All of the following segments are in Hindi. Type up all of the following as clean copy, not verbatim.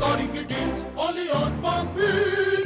अस्सलाम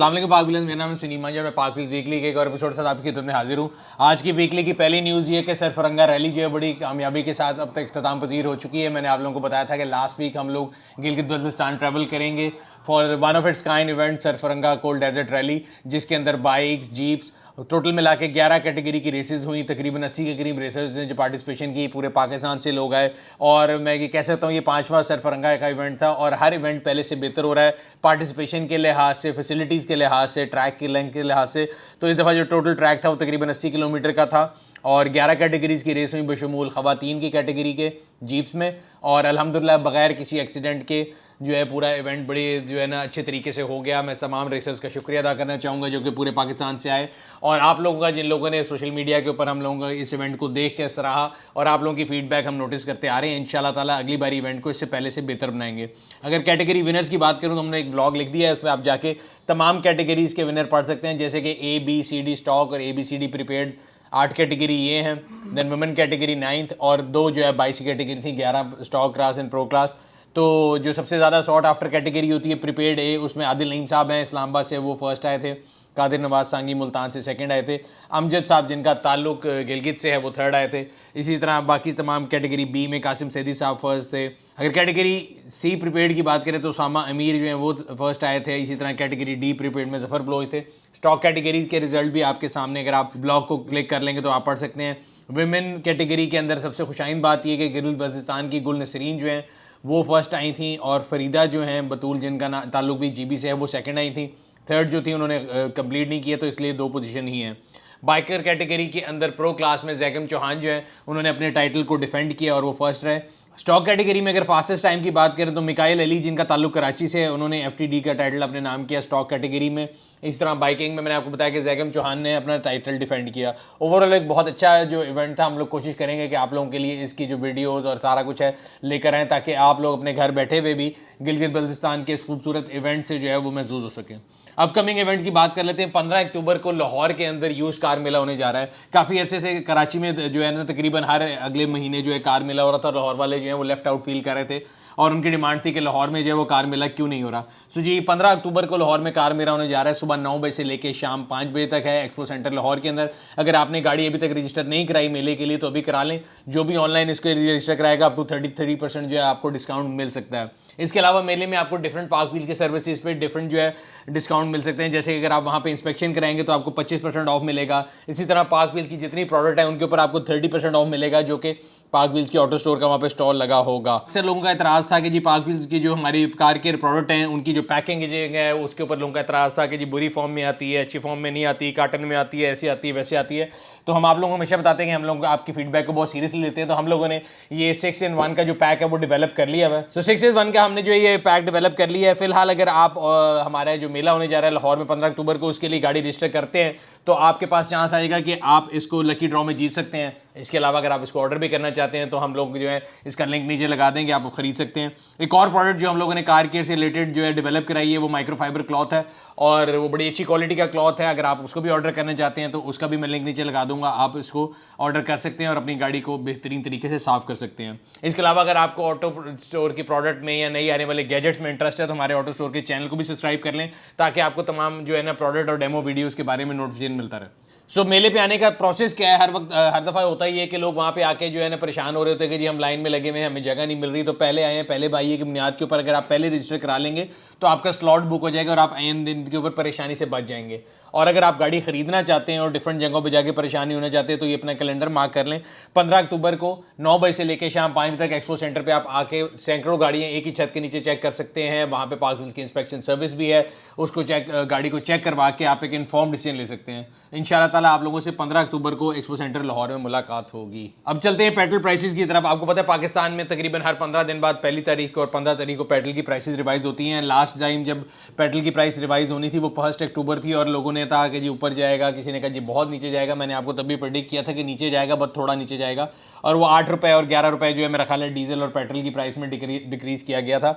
वालेकुम पाक व्हील्स, मेरा नाम है सनीम मांझा। मैं पाक व्हील्स वीकली के एक और एपिसोड के साथ आपकी खिदमत में हाजिर हूँ। आज की वीकली की पहली न्यूज़ ये कि सरफरंगा रैली जो है बड़ी कामयाबी के साथ अब तक इख्तिताम पजीर हो चुकी है। मैंने आप लोगों को बताया था कि लास्ट वीक हम लोग गिलगित बल्तिस्तान ट्रैवल करेंगे for one of its kind event Sarfaranga cold desert rally, जिसके अंदर बाइक्स, जीप्स, टोटल मिला के 11 कैटेगरी की रेसेस हुई। तकरीबन 80 के करीब रेसर्स ने जो पार्टिसिपेशन की, पूरे पाकिस्तान से लोग आए। और मैं ये कह सकता हूँ ये 5वां सरफरंगा का इवेंट था और हर इवेंट पहले से बेहतर हो रहा है, पार्टिसिपेशन के लिहाज से, फैसिलिटीज़ के लिहाज से, ट्रैक की लेंथ के लिहाज से। तो इस दफ़ा जो टोटल ट्रैक था वो तकरीबन 80 किलोमीटर का था और 11 कैटेगरीज़ की रेस हुई बशमूल ख़वातीन की कैटेगरी के जीप्स में। और अल्हम्दुलिल्लाह बग़ैर किसी एक्सीडेंट के जो है पूरा इवेंट बड़ी जो है ना अच्छे तरीके से हो गया। मैं तमाम रेसर्स का शुक्रिया अदा करना चाहूँगा जो कि पूरे पाकिस्तान से आए, और आप लोगों का, जिन लोगों ने सोशल मीडिया के ऊपर हम लोगों का इस इवेंट को देख के सराहा और आप लोगों की फीडबैक हम नोटिस करते आ रहे हैं। इंशाल्लाह ताला अगली बार इवेंट को इससे पहले से बेहतर बनाएंगे। अगर कैटेगरी विनर्स की बात करूँ तो हमने एक ब्लॉग लिख दिया है, उसमें आप जाके तमाम कैटेगरीज़ के विनर पढ़ सकते हैं, जैसे कि ABCD स्टॉक और ABCD प्रीपेड 8 कैटेगरी ये हैं। देन वुमेन कैटेगरी 9th और 2 जो है 22 कैटेगरी थी, 11 stock class and pro class. तो जो सबसे ज़्यादा शॉर्ट आफ्टर कैटेगरी होती है प्रीपेड A, उसमें आदिल नईम साहब हैं इस्लामाबाद से, वो फर्स्ट आए थे। कादिर नवाज सांगी मुल्तान से सेकंड आए थे। अमजद साहब जिनका ताल्लुक गिलगित से है वो थर्ड आए थे। इसी तरह बाकी तमाम कैटेगरी B में कासिम सैदी साहब फर्स्ट थे। अगर कैटेगरी C प्रीपेड की बात करें तो उसामा अमीर जो हैं वो फर्स्ट आए थे। इसी तरह कैटेगरी D प्रीपेड में जफ़र बलोच थे। स्टॉक कैटेगरी के रिजल्ट भी आपके सामने, अगर आप ब्लॉग को क्लिक कर लेंगे तो आप पढ़ सकते हैं। वुमेन कैटेगरी के अंदर सबसे खुशाइन बात यह कि गिलगित बल्तिस्तान की गुल नसरीन जो हैं वो फर्स्ट आई थी, और फरीदा जो हैं बतूल जिनका ताल्लुक भी GB से है वो सेकंड आई थी। थर्ड जो थी उन्होंने कंप्लीट नहीं किया, तो इसलिए 2 पोजीशन ही हैं। बाइकर कैटेगरी के अंदर प्रो क्लास में जैकम चौहान जो है उन्होंने अपने टाइटल को डिफेंड किया और वो फर्स्ट रहे। स्टॉक कैटेगरी में अगर फास्टेस्ट टाइम की बात करें तो मिकाइल अली जिनका ताल्लुक कराची से है, उन्होंने FTD का टाइटल अपने नाम किया स्टॉक कैटेगरी में। इस तरह बाइकिंग में मैंने आपको बताया कि जैकम चौहान ने अपना टाइटल डिफेंड किया। ओवरऑल एक बहुत अच्छा जो इवेंट था। हम लोग कोशिश करेंगे कि आप लोगों के लिए इसकी जो वीडियोस और सारा कुछ है लेकर आएँ, ताकि आप लोग अपने घर बैठे हुए भी गिलगित बल्तिस्तान के खूबसूरत इवेंट से जो है वो महसूस हो सकें। अपकमिंग इवेंट्स की बात कर लेते हैं। 15 अक्टूबर को लाहौर के अंदर यूज कार मेला होने जा रहा है। काफ़ी अरसे से कराची में जो है ना तकरीबन हर अगले महीने जो है कार मेला हो रहा था। लाहौर वाले जो है वो लेफ्ट आउट फील कर रहे थे और उनकी डिमांड थी कि लाहौर में जो है वो कार मेला क्यों नहीं हो रहा। सो जी 15 अक्टूबर को लाहौर में कार मेला होने जा रहा है। सुबह 9 बजे से लेकर शाम 5 बजे तक है एक्सपो सेंटर लाहौर के अंदर। अगर आपने गाड़ी अभी तक रजिस्टर नहीं कराई मेले के लिए तो अभी करा लें। जो भी ऑनलाइन इसको रजिस्टर कराएगा अप टू 33% जो है आपको डिस्काउंट मिल सकता है। इसके अलावा मेले में आपको डिफरेंट पार्क व्हील के सर्विसेज पे डिफरेंट जो है डिस्काउंट मिल सकते हैं। जैसे कि अगर आप वहाँ पे इंस्पेक्शन कराएंगे तो आपको 25% ऑफ मिलेगा। इसी तरह पार्क व्हील की जितनी प्रोडक्ट है उनके ऊपर आपको 30% ऑफ मिलेगा, जो कि पार्क व्हील्स की ऑटो स्टोर का वहाँ पे स्टॉल लगा होगा। अक्सर लोगों का एतराज़ था कि जी पार्क व्हील्स की जो हमारी कार के प्रोडक्ट हैं उनकी जो पैकिंग है उसके ऊपर लोगों का एतराज़ था कि जी बुरी फॉर्म में आती है, अच्छी फॉर्म में नहीं आती, कार्टन में आती है, ऐसी आती है, वैसे आती है। तो हम आप लोगों को हमेशा बताते हैं कि हम लोग आपकी फीडबैक को बहुत सीरियसली लेते हैं। तो हम लोगों ने ये 6-in-1 का जो पैक है वो डेवलप कर लिया है। तो 6-in-1 का हमने जो ये पैक डेवलप कर लिया है। फिलहाल अगर आप हमारा जो मेला होने जा रहा है लाहौर में 15 अक्टूबर को, उसके लिए गाड़ी रजिस्टर करते हैं तो आपके पास चांस आएगा कि आप इसको लकी ड्रॉ में जीत सकते हैं। इसके अलावा अगर आप इसको ऑर्डर भी करना चाहते हैं तो हम लोग जो है इसका लिंक नीचे लगा देंगे, आप खरीद सकते हैं। एक और प्रोडक्ट जो हम लोगों ने कार केयर से रिलेटेड जो है डेवलप कराई है वो माइक्रोफाइबर क्लॉथ है और वो बड़ी अच्छी क्वालिटी का क्लॉथ है। अगर आप उसको भी ऑर्डर करना चाहते हैं तो उसका भी मैं लिंक नीचे लगा दूंगा, आप इसको ऑर्डर कर सकते हैं और अपनी गाड़ी को बेहतरीन तरीके से साफ कर सकते हैं। इसके अलावा अगर आपको ऑटो स्टोर की प्रोडक्ट में या नई आने वाले गैजेट्स में इंटरेस्ट है तो हमारे ऑटो स्टोर के चैनल को भी सब्सक्राइब कर लें, ताकि आपको तमाम जो है ना प्रोडक्ट और डेमो वीडियोज़ के बारे में नोटिफिकेशन मिलता रहे। सो मेले पे आने का प्रोसेस क्या है? हर दफ़ा होता ही है कि लोग वहाँ पे आके जो है ना परेशान हो रहे होते हैं कि जी हम लाइन में लगे हुए हैं, हमें जगह नहीं मिल रही। तो पहले आए हैं, पहले आइए की बुनियाद के ऊपर अगर आप पहले रजिस्टर करा लेंगे तो आपका स्लॉट बुक हो जाएगा और आप आइन दिन के ऊपर परेशानी से बच जाएंगे। और अगर आप गाड़ी खरीदना चाहते हैं और डिफरेंट जगहों पे जाके परेशानी होना चाहते हैं तो ये अपना कैलेंडर मार्क कर लें। 15 अक्टूबर को 9 बजे से लेकर शाम 5 बजे तक एक्सपो सेंटर पे आप आके सैकड़ों गाड़ियाँ एक ही छत के नीचे चेक कर सकते हैं। वहाँ पे पार्क व्हील्स की इंस्पेक्शन सर्विस भी है, उसको गाड़ी को चेक करवा के आप एक इन्फॉर्म डिसीजन ले सकते हैं। इंशाल्लाह ताला आप लोगों से 15 अक्टूबर को एक्सपो सेंटर लाहौर में मुलाकात होगी। अब चलते हैं पेट्रोल प्राइसेस की तरफ। आपको पता है पाकिस्तान में तकरीबन हर 15 दिन बाद पहली तारीख को और 15 तारीख को पेट्रोल की प्राइसेस रिवाइज होती हैं। लास्ट टाइम जब पेट्रोल की प्राइस रिवाइज होनी थी वो 1 अक्टूबर थी और लोगों ने कहा कि जी ऊपर जाएगा, किसी ने कहा जी बहुत नीचे जाएगा। मैंने आपको तभी प्रेडिक्ट किया था कि नीचे जाएगा, बस थोड़ा नीचे जाएगा, और वो 8 रुपये और 11 रुपये जो है मेरा ख्याल है डीजल और पेट्रोल की प्राइस में डिक्रीज़ किया गया था।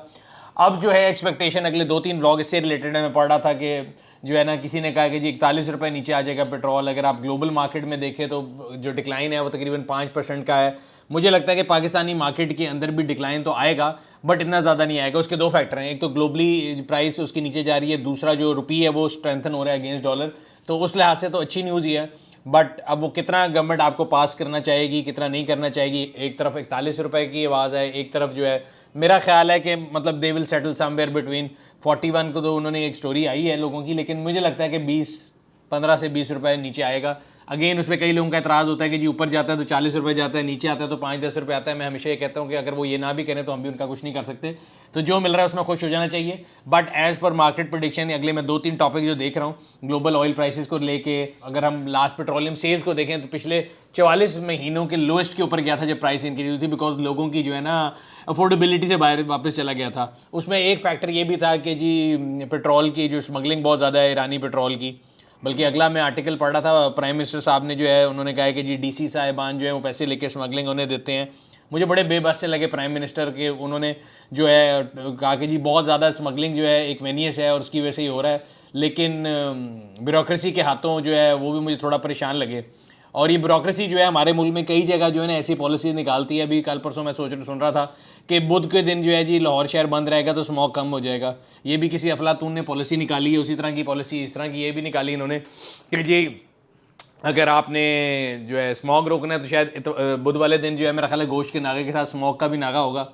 अब जो है एक्सपेक्टेशन अगले 2-3 व्लॉग इससे रिलेटेड है। मैं पढ़ रहा था कि जो है ना किसी ने कहा कि जी 41 रुपये नीचे आ जाएगा पेट्रोल। अगर आप ग्लोबल मार्केट में देखें तो जो डिक्लाइन है वो तकरीबन 5% का है। मुझे लगता है कि पाकिस्तानी मार्केट के अंदर भी डिक्लाइन तो आएगा, बट इतना ज़्यादा नहीं आएगा। उसके दो फैक्टर हैं, एक तो ग्लोबली प्राइस उसकी नीचे जा रही है, दूसरा जो रुपये है वो स्ट्रेंथन हो रहा है अगेंस्ट डॉलर, तो उस लिहाज से तो अच्छी न्यूज़ ही है। बट अब वो कितना गवर्नमेंट आपको पास करना चाहेगी, कितना नहीं करना चाहेगी, एक तरफ 41 रुपये की आवाज़ है, एक तरफ जो है मेरा ख्याल है कि मतलब they will settle somewhere between 41 को, तो उन्होंने एक स्टोरी आई है लोगों की, लेकिन मुझे लगता है कि 15 से 20 रुपये नीचे आएगा। अगेन उसमें कई लोगों का एतराज़ होता है कि जी ऊपर जाता है तो 40 रुपये जाता है, नीचे आता है तो 5-10 रुपये आता है। मैं हमेशा ये कहता हूँ कि अगर वो ये ना भी करें तो हम भी उनका कुछ नहीं कर सकते, तो जो मिल रहा है उसमें खुश हो जाना चाहिए। But as per market prediction अगले मैं 2-3 टॉपिक जो देख रहा हूँ ग्लोबल ऑयल प्राइसेस को लेके, अगर हम लास्ट पेट्रोलियम सेल्स को देखें तो पिछले 44 महीनों के लोएस्ट के ऊपर गया था जब प्राइस इंक्रीज हुई थी, बिकॉज लोगों की जो है ना अफोर्डेबिलिटी से बाहर वापस चला गया था। उसमें एक फैक्टर ये भी था कि जी पेट्रोल की जो स्मगलिंग बहुत ज़्यादा है ईरानी पेट्रोल की, बल्कि अगला मैं आर्टिकल पढ़ रहा था, प्राइम मिनिस्टर साहब ने जो है उन्होंने कहा है कि जी डीसी साहिबान जो है वो पैसे लेके स्मगलिंग उन्हें देते हैं। मुझे बड़े बेबस से लगे प्राइम मिनिस्टर के, उन्होंने जो है कहा कि जी बहुत ज़्यादा स्मगलिंग जो है एक मेनियस है और उसकी वजह से ही हो रहा है, लेकिन ब्यूरोक्रेसी के हाथों जो है वो भी मुझे थोड़ा परेशान लगे। और ये ब्यूरोक्रेसी जो है हमारे मुल्क में कई जगह जो है ना ऐसी पॉलिसी निकालती है। अभी कल परसों मैं सुन रहा था कि बुध के दिन जो है जी लाहौर शहर बंद रहेगा तो स्मॉग कम हो जाएगा। ये भी किसी अफलातून ने पॉलिसी निकाली है, उसी तरह की पॉलिसी इस तरह की ये भी निकाली इन्होंने कि जी अगर आपने जो है स्मॉग रोकना है तो शायद बुध वाले दिन जो है मेरा ख्याल है गोश्त के नागे के साथ स्मॉग का भी नागा होगा।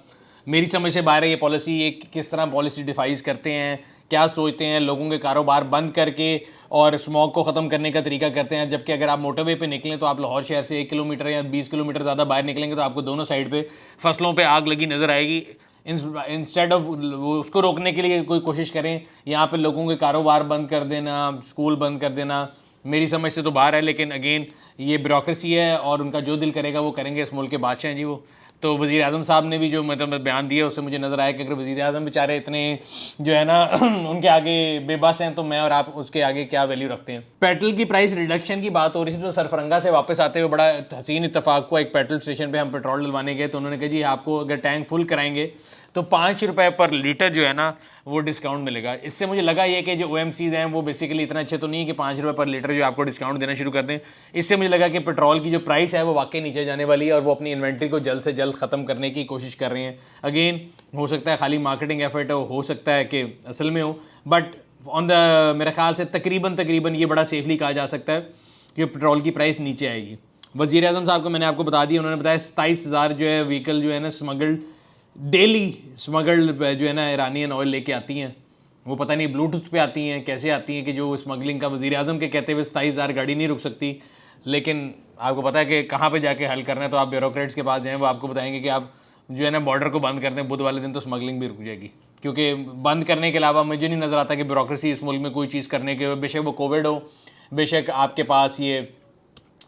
मेरी समझ से बाहर है ये पॉलिसी, ये किस तरह पॉलिसी डिफाइज करते हैं, क्या सोचते हैं, लोगों के कारोबार बंद करके और स्मॉग को ख़त्म करने का तरीका करते हैं। जबकि अगर आप मोटरवे पे निकलें तो आप लाहौर शहर से 1 किलोमीटर या 20 किलोमीटर ज़्यादा बाहर निकलेंगे तो आपको दोनों साइड पे फसलों पे आग लगी नज़र आएगी। इंस्टेड ऑफ उसको रोकने के लिए कोई कोशिश करें, यहाँ पे लोगों के कारोबार बंद कर देना, स्कूल बंद कर देना, मेरी समझ से तो बाहर है। लेकिन अगेन ये ब्यूरोक्रेसी है और उनका जो दिल करेगा वो करेंगे, इस मुल्क के बादशाह हैं जी वो। तो वज़ीर आज़म साहब ने भी जो मतलब बयान दिया उससे मुझे नज़र आया कि अगर वज़ीर आज़म बेचारे इतने जो है ना उनके आगे बेबस हैं तो मैं और आप उसके आगे क्या वैल्यू रखते हैं। पेट्रोल की प्राइस रिडक्शन की बात हो रही थी, तो सरफरंगा से वापस आते हुए बड़ा हसीन इत्तफाक हुआ। एक पेट्रोल स्टेशन पे हम पेट्रोल डलवाने गए तो उन्होंने कहा जी आपको अगर टैंक फुल कराएंगे तो 5 रुपये पर लीटर जो है ना वो डिस्काउंट मिलेगा। इससे मुझे लगा ये कि जो OMCs हैं वो बेसिकली इतना अच्छे तो नहीं है कि 5 रुपये पर लीटर जो आपको डिस्काउंट देना शुरू कर दें। इससे मुझे लगा कि पेट्रोल की जो प्राइस है वो वाकई नीचे जाने वाली है और वो अपनी इन्वेंट्री को जल्द से जल्द ख़त्म करने की कोशिश कर रहे हैं। अगेन हो सकता है खाली मार्केटिंग एफर्ट हो सकता है कि असल में हो, बट ऑन द मेरे ख्याल से तकरीबन ये बड़ा सेफली कहा जा सकता है कि पेट्रोल की प्राइस नीचे आएगी। वज़ीर आज़म साहब को मैंने आपको बता दिया, उन्होंने बताया 27,000 जो है व्हीकल जो है ना स्मगल्ड डेली स्मगल्ड जो है ना ईरानियन ऑयल लेके आती हैं। वो पता नहीं ब्लूटूथ पे आती हैं, कैसे आती हैं कि जो स्मगलिंग का वज़ीर आज़म के कहते हुए 27,000 गाड़ी नहीं रुक सकती। लेकिन आपको पता है कि कहाँ पे जाके हल करना है, तो आप ब्यूरोक्रेट्स के पास जाएँ, वो आपको बताएंगे कि आप जो है ना बॉर्डर को बंद कर दें, बुध वाले दिन तो स्मगलिंग भी रुक जाएगी। क्योंकि बंद करने के अलावा मुझे नहीं नज़र आता कि ब्यूरोक्रेसी इस मुल्क में कोई चीज़ करने के, बेशक वो कोविड हो, बेशक आपके पास ये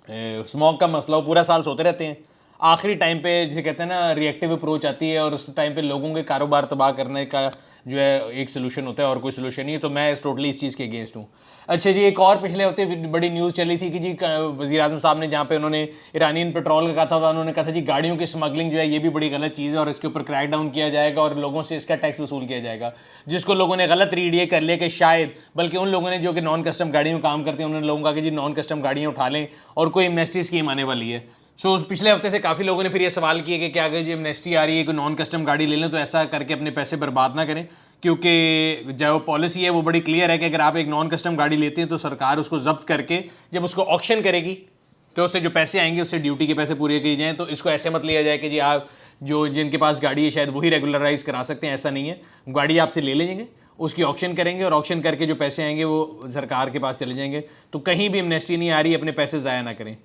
स्मॉग का मसला हो, पूरा साल सोते रहते हैं। आखिरी टाइम पे जिसे कहते हैं ना रिएक्टिव अप्रोच आती है और उस टाइम पे लोगों के कारोबार तबाह करने का जो है एक सोल्यूशन होता है और कोई सोल्यूशन नहीं है। तो मैं टोटली इस चीज़ के अगेंस्ट हूँ। अच्छा जी, एक और पिछले हफ्ते बड़ी न्यूज़ चली थी कि जी वज़ीर आज़म साहब ने जहाँ पे उन्होंने ईरानियन पेट्रोल का कहा था, उन्होंने कहा था जी गाड़ियों की स्मगलिंग जो है ये भी बड़ी गलत चीज़ है और इसके ऊपर क्रैक डाउन किया जाएगा और लोगों से इसका टैक्स वसूल किया जाएगा। जिसको लोगों ने गलत रीड ये कर लिया कि शायद, बल्कि उन लोगों ने जो कि नॉन कस्टम गाड़ियों में काम करते हैं उन्होंने लोगों का कि जी नॉन कस्टम गाड़ियाँ उठा लें और कोई एमनेस्टी स्कीम आने वाली है। सो पिछले हफ्ते से काफ़ी लोगों ने फिर ये सवाल किए कि क्या अगर जी एमनेस्टी आ रही है, कोई नॉन कस्टम गाड़ी ले लें तो ऐसा करके अपने पैसे बर्बाद ना करें, क्योंकि जो पॉलिसी है वो बड़ी क्लियर है कि अगर आप एक नॉन कस्टम गाड़ी लेते हैं तो सरकार उसको जब्त करके जब उसको ऑक्शन करेगी तो उससे जो पैसे आएंगे उससे ड्यूटी के पैसे पूरे किए जाएँ। तो इसको ऐसे मत लिया जाए कि जी आप जो जिनके पास गाड़ी है शायद वही रेगुलराइज करा सकते हैं, ऐसा नहीं है। गाड़ी आपसे ले लेंगे, उसकी ऑक्शन करेंगे और ऑक्शन करके जो पैसे आएंगे वो सरकार के पास चले जाएंगे। तो कहीं भी एमनेस्टी नहीं आ रही, अपने पैसे ज़ाया ना करें।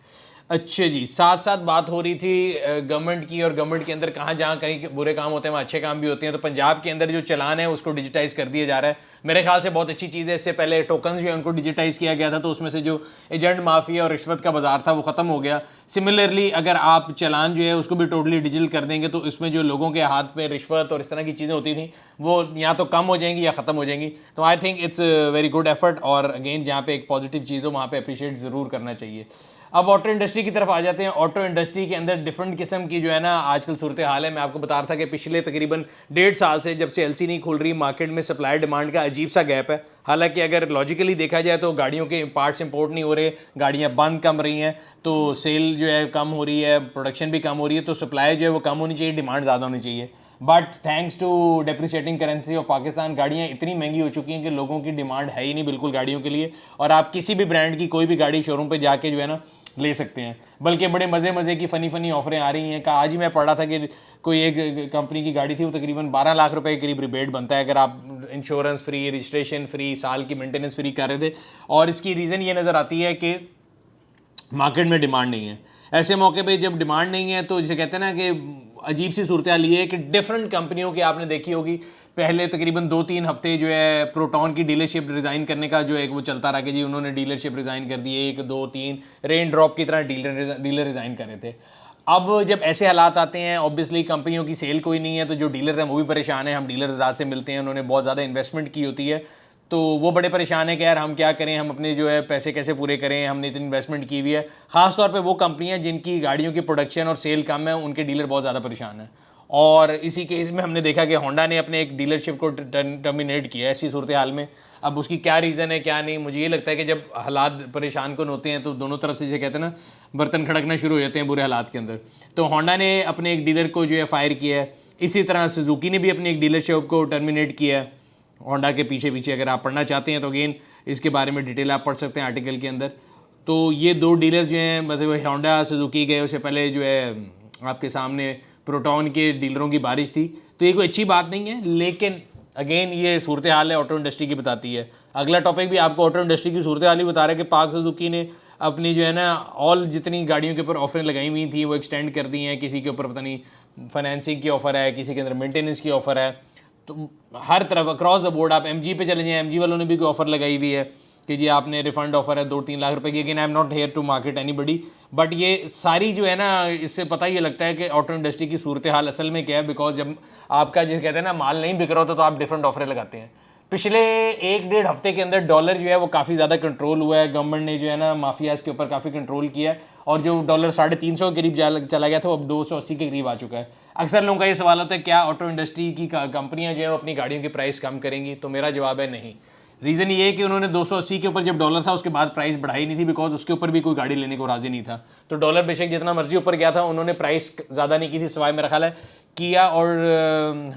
अच्छा जी, साथ साथ बात हो रही थी गवर्नमेंट की, और गवर्नमेंट के अंदर कहाँ जहाँ कहीं बुरे काम होते हैं वहाँ अच्छे काम भी होते हैं। तो पंजाब के अंदर जो चलान है उसको डिजिटाइज़ कर दिया जा रहा है, मेरे ख्याल से बहुत अच्छी चीज़ है। इससे पहले टोकन जो है उनको डिजिटाइज़ किया गया था, तो उसमें से जो एजेंट माफिया और रिश्वत का बाजार था वो ख़त्म हो गया। सिमिलरली अगर आप चलान जो है उसको भी टोटली डिजिटल कर देंगे तो इसमें जो लोगों के हाथ में रिश्वत और इस तरह की चीज़ें होती थी वो या तो कम हो जाएंगी या ख़त्म हो जाएंगी। तो I think it's very good effort, और अगेन जहाँ पे एक पॉजिटिव चीज़ हो वहाँ पे अप्रिशिएट ज़रूर करना चाहिए। अब ऑटो इंडस्ट्री की तरफ आ जाते हैं। ऑटो इंडस्ट्री के अंदर डिफरेंट किस्म की जो है ना आजकल सूरत हाल है। मैं आपको बता रहा था कि पिछले तकरीबन 1.5 साल से जब से एलसी नहीं खुल रही, मार्केट में सप्लाई डिमांड का अजीब सा गैप है। हालांकि अगर लॉजिकली देखा जाए तो गाड़ियों के पार्ट्स इंपोर्ट नहीं हो रहे, गाड़ियां बंद कम रही हैं, तो सेल जो है कम हो रही है, प्रोडक्शन भी कम हो रही है, तो सप्लाई जो है वो कम होनी चाहिए, डिमांड ज़्यादा होनी चाहिए। But thanks to depreciating currency of Pakistan गाड़ियाँ इतनी महंगी हो चुकी हैं कि लोगों की डिमांड है ही नहीं बिल्कुल गाड़ियों के लिए। और आप किसी भी ब्रांड की कोई भी गाड़ी शोरूम पे जाके जो है ना ले सकते हैं। बल्कि बड़े मज़े की फ़नी ऑफरें आ रही हैं। आज ही मैं पढ़ा था कि कोई एक कंपनी की गाड़ी थी, वो तकरीबन 12 लाख रुपए के करीब रिबेट बनता है अगर आप इंश्योरेंस फ्री, रजिस्ट्रेशन फ्री, साल की मेंटेनेंस फ्री कर रहे थे। और इसकी रीज़न ये नज़र आती है कि मार्केट में डिमांड नहीं है। ऐसे मौके पे जब डिमांड नहीं है तो जिसे कहते हैं ना कि अजीब सी सूरत हाल ये है कि डिफरेंट कंपनियों की आपने देखी होगी, पहले तकरीबन 2-3 हफ्ते जो है प्रोटॉन की डीलरशिप रिज़ाइन करने का जो है वो चलता रहा कि जी उन्होंने डीलरशिप रिज़ाइन कर दी, 1-2-3 रेन ड्रॉप की तरह डीलर रिज़ाइन कर रहे थे। अब जब ऐसे हालात आते हैं, ऑब्वियसली कंपनियों की सेल कोई नहीं है, तो जो डीलर हैं वो भी परेशान है। हम डीलर रात से मिलते हैं, उन्होंने बहुत ज़्यादा इन्वेस्टमेंट की होती है, तो वो बड़े परेशान है कि यार हम क्या करें, हम अपने जो है पैसे कैसे पूरे करें, हमने इतनी इन्वेस्टमेंट की हुई है। ख़ास तौर पे वो कंपनियां जिनकी गाड़ियों की प्रोडक्शन और सेल कम है, उनके डीलर बहुत ज़्यादा परेशान हैं। और इसी केस में हमने देखा कि होंडा ने अपने एक डीलरशिप को टर्मिनेट किया ऐसी सूरत हाल में। अब उसकी क्या रीज़न है क्या नहीं, मुझे ये लगता है कि जब हालात परेशान कन होते हैं तो दोनों तरफ से, जो कहते हैं ना, बर्तन खड़कना शुरू हो जाते हैं बुरे हालात के अंदर। तो होंडा ने अपने एक डीलर को जो है फायर किया है, इसी तरह सुजुकी ने भी अपनी एक डीलरशिप को टर्मिनेट किया है होंडा के पीछे। अगर आप पढ़ना चाहते हैं तो अगेन इसके बारे में डिटेल आप पढ़ सकते हैं आर्टिकल के अंदर। तो ये दो डीलर जो हैं, मतलब होंडा सुजुकी गए, उससे पहले जो है आपके सामने प्रोटॉन के डीलरों की बारिश थी। तो ये कोई अच्छी बात नहीं है, लेकिन अगेन ये सूरत हाल है ऑटो इंडस्ट्री की बताती है। अगला टॉपिक भी आपको ऑटो इंडस्ट्री की सूरत हाल ही बता रहा है कि पाक सुजुकी ने अपनी जो है ना ऑल जितनी गाड़ियों के ऊपर ऑफरें लगाई हुई थी वो एक्सटेंड कर दी हैं। किसी के ऊपर पता नहीं फाइनेंसिंग की ऑफ़र है, किसी के अंदर मेंटेनेंस की ऑफ़र है। तो हर तरफ अक्रॉस द बोर्ड आप एमजी पे चले जाएं, एमजी वालों ने भी कोई ऑफ़र लगाई हुई है कि जी आपने रिफंड ऑफर है 2-3 लाख रुपए की। Again I am not here to market anybody, but ये सारी जो है ना, इससे पता ये लगता है कि ऑटो इंडस्ट्री की सूरत हाल असल में क्या है। बिकॉज जब आपका जिसे कहते हैं ना माल नहीं बिक रहा होता तो आप डिफरेंट ऑफरें लगाते हैं। पिछले 1-1.5 हफ्ते के अंदर डॉलर जो है वो काफ़ी ज़्यादा कंट्रोल हुआ है। गवर्नमेंट ने जो है ना माफियाज के ऊपर काफ़ी कंट्रोल किया है, और जो डॉलर 350 के करीब चला गया था वो अब 280 के करीब आ चुका है। अक्सर लोगों का ये सवाल होता है क्या ऑटो इंडस्ट्री की कंपनियां जो है वो अपनी गाड़ियों की प्राइस कम करेंगी, तो मेरा जवाब है नहीं। रीज़न ये है कि उन्होंने 280 के ऊपर जब डॉलर था उसके बाद प्राइस बढ़ाई नहीं थी, बिकॉज उसके ऊपर भी कोई गाड़ी लेने को राजी नहीं था। तो डॉलर बेशक जितना मर्जी ऊपर गया था, उन्होंने प्राइस ज़्यादा नहीं की थी, सिवाय मेरा ख्याल है किया और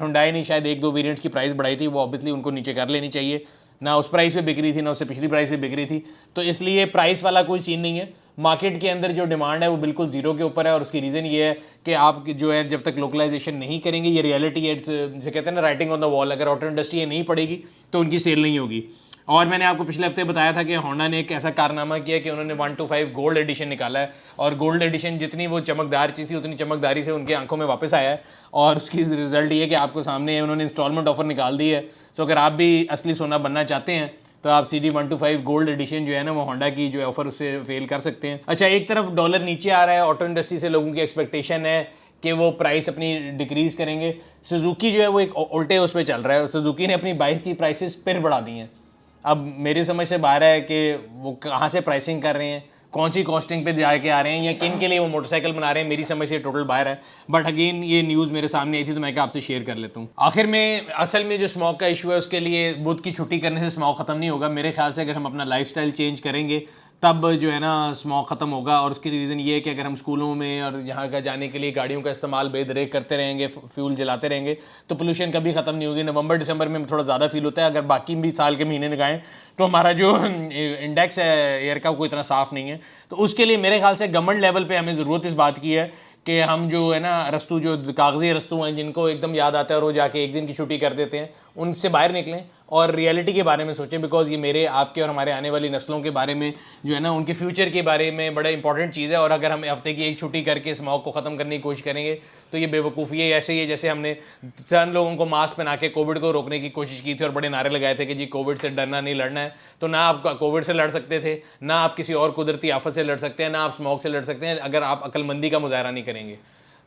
हुंडई ने शायद 1-2 वेरिएंट्स की प्राइस बढ़ाई थी। वो ऑब्वियसली उनको नीचे कर लेनी चाहिए, ना उस प्राइस पे बिक रही थी ना उससे पिछली प्राइस पे बिक रही थी। तो इसलिए प्राइस वाला कोई सीन नहीं है। मार्केट के अंदर जो डिमांड है वो बिल्कुल जीरो के ऊपर है, और उसकी रीज़न ये है कि आप जो है जब तक लोकलाइजेशन नहीं करेंगे, ये रियलिटी है, जिसे कहते हैं ना राइटिंग ऑन द वॉल, अगर ऑटो इंडस्ट्री ये नहीं पड़ेगी तो उनकी सेल नहीं होगी। और मैंने आपको पिछले हफ्ते बताया था कि होंडा ने एक ऐसा कारनामा किया कि उन्होंने 125 गोल्ड एडिशन निकाला है, और गोल्ड एडिशन जितनी वो चमकदार चीज़ थी उतनी चमकदारी से उनकी आंखों में वापस आया है। और उसकी रिजल्ट ये है कि आपको सामने उन्होंने इंस्टॉलमेंट ऑफर निकाल दी है। तो अगर आप भी असली सोना बनना चाहते हैं तो आप CD 125 गोल्ड एडिशन जो है ना वो होंडा की जो है ऑफर उससे फेल कर सकते हैं। अच्छा, एक तरफ डॉलर नीचे आ रहा है, ऑटो इंडस्ट्री से लोगों की एक्सपेक्टेशन है कि वो प्राइस अपनी डिक्रीज करेंगे। सुजुकी जो है वो एक उल्टे उस पर चल रहा है। सुजुकी ने अपनी बाइक की प्राइसेस फिर बढ़ा दी हैं। अब मेरी समझ से बाहर है कि वो कहाँ से प्राइसिंग कर रहे हैं, कौन सी कॉस्टिंग पे जाके आ रहे हैं, या किन के लिए वो मोटरसाइकिल बना रहे हैं, मेरी समझ से टोटल बाहर है। बट अगेन ये न्यूज़ मेरे सामने आई थी तो मैं आपसे शेयर कर लेता हूँ। आखिर में असल में जो स्मोक का इशू है उसके लिए बुध की छुट्टी करने से स्मोक ख़त्म नहीं होगा। मेरे ख्याल से अगर हम अपना लाइफस्टाइल चेंज करेंगे तब जो है ना स्मोक ख़त्म होगा। और उसकी रीज़न ये है कि अगर हम स्कूलों में और यहाँ का जाने के लिए गाड़ियों का इस्तेमाल बेदरेक करते रहेंगे, फ्यूल जलाते रहेंगे, तो पोल्यूशन कभी ख़त्म नहीं होगी। नवंबर दिसंबर में थोड़ा ज़्यादा फील होता है, अगर बाकी भी साल के महीने लगाएं तो हमारा जो इंडेक्स है एयर का वो इतना साफ़ नहीं है। तो उसके लिए मेरे ख्याल से गवर्नमेंट लेवल पर हमें ज़रूरत इस बात की है कि हम जो है ना रस्तू, जो कागजी रस्तू हैं जिनको एकदम याद आता है और वो जाके एक दिन की छुट्टी कर देते हैं, उनसे बाहर निकलें और रियलिटी के बारे में सोचें। बिकॉज ये मेरे, आपके और हमारे आने वाली नस्लों के बारे में जो है ना, उनके फ्यूचर के बारे में बड़ा इंपॉर्टेंट चीज़ है। और अगर हम हफ्ते की एक छुट्टी करके स्मॉग को ख़त्म करने की कोशिश करेंगे तो ये बेवकूफ़ी है। ऐसे ही है जैसे हमने चंद लोगों को मास्क पहना के कोविड को रोकने की कोशिश की थी और बड़े नारे लगाए थे कि जी कोविड से डरना नहीं, लड़ना है। तो ना आप कोविड से लड़ सकते थे, ना आप किसी और कुदरती आफत से लड़ सकते हैं, ना आप स्मॉग से लड़ सकते हैं, अगर आप अक्लमंदी का मुजाहरा नहीं करेंगे।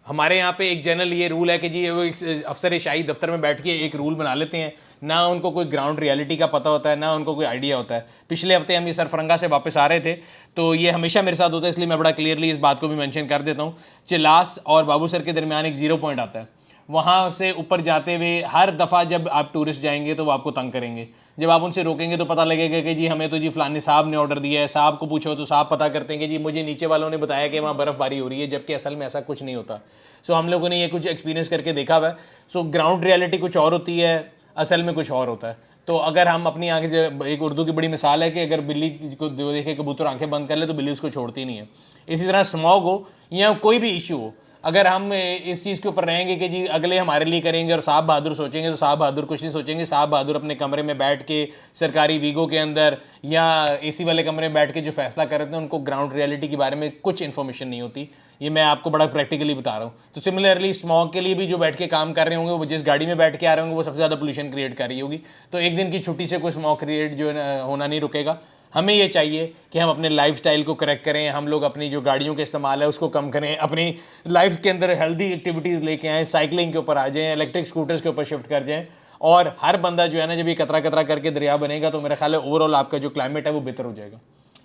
हमारे यहाँ पे एक जनरल ये रूल है कि जी वो अफसर शाही दफ्तर में बैठ के एक रूल बना लेते हैं ना उनको कोई ग्राउंड रियलिटी का पता होता है, ना उनको कोई आइडिया होता है। पिछले हफ्ते हम ये सरफरंगा से वापस आ रहे थे, तो ये हमेशा मेरे साथ होता है, इसलिए मैं बड़ा क्लियरली इस बात को भी मेंशन कर देता हूँ। चिलास और बाबूसर के दरमियान एक 0 पॉइंट आता है, वहाँ से ऊपर जाते हुए हर दफ़ा जब आप टूरिस्ट जाएंगे तो वो आपको तंग करेंगे। जब आप उनसे रोकेंगे तो पता लगेगा कि जी हमें तो जी फलाने साहब ने ऑर्डर दिया है, साहब को पूछो तो साहब पता करते हैं कि जी मुझे नीचे वालों ने बताया कि वहाँ बर्फ़बारी हो रही है, जबकि असल में ऐसा कुछ नहीं होता। सो हम लोगों ने ये कुछ एक्सपीरियंस करके देखा हुआ है। सो ग्राउंड रियलिटी कुछ और होती है, असल में कुछ और होता है। तो अगर हम अपनी आंखें, एक उर्दू की बड़ी मिसाल है कि अगर बिल्ली को देखे कबूतर आंखें बंद कर ले तो बिल्ली उसको छोड़ती नहीं है। इसी तरह स्मॉग हो या कोई भी इशू हो, अगर हम इस चीज़ के ऊपर रहेंगे कि जी अगले हमारे लिए करेंगे और साहब बहादुर सोचेंगे, तो साहब बहादुर कुछ नहीं सोचेंगे। साहब बहादुर अपने कमरे में बैठ के सरकारी वीगो के अंदर या एसी वाले कमरे में बैठ के जो फैसला कर रहे थे, उनको ग्राउंड रियलिटी के बारे में कुछ इन्फॉर्मेशन नहीं होती। ये मैं आपको बड़ा प्रैक्टिकली बता रहा हूँ। तो सिमिलरली स्मॉग के लिए भी जो बैठ के काम कर रहे होंगे, वो जिस गाड़ी में बैठ के आ रहे होंगे, वो सबसे ज़्यादा पोल्यूशन क्रिएट कर रही होगी। तो एक दिन की छुट्टी से कोई स्मॉग क्रिएट जो है होना नहीं रुकेगा। हमें ये चाहिए कि हम अपने लाइफस्टाइल को करेक्ट करें, हम लोग अपनी जो गाड़ियों का इस्तेमाल है उसको कम करें, अपनी लाइफ के अंदर हेल्दी एक्टिविटीज़ लेके आएँ, साइकिलिंग के ऊपर आ जाएँ, इलेक्ट्रिक स्कूटर्स के ऊपर शिफ्ट कर जाएँ। और हर बंदा जो है ना, जब ये कतरा कतरा करके दरिया बनेगा तो मेरा ख्याल है ओवरऑल आपका जो क्लाइमेट है वो बेहतर हो जाएगा।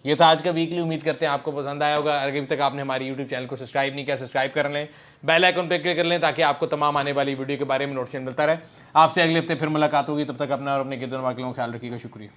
ये था आज का वीकली। उम्मीद करते हैं आपको पसंद आया होगा। अगर अभी तक आपने हमारी यूट्यूब चैनल को सब्सक्राइब नहीं किया, सब्सक्राइब कर लें, बेल आइकन पर क्लिक कर लें, ताकि आपको तमाम आने वाली वीडियो के बारे में नोटिफिकेशन मिलता रहे। आपसे अगले हफ्ते फिर मुलाकात होगी, तब तक अपना और अपने गिरदन वाकिलों का ख्याल रखिएगा। शुक्रिया।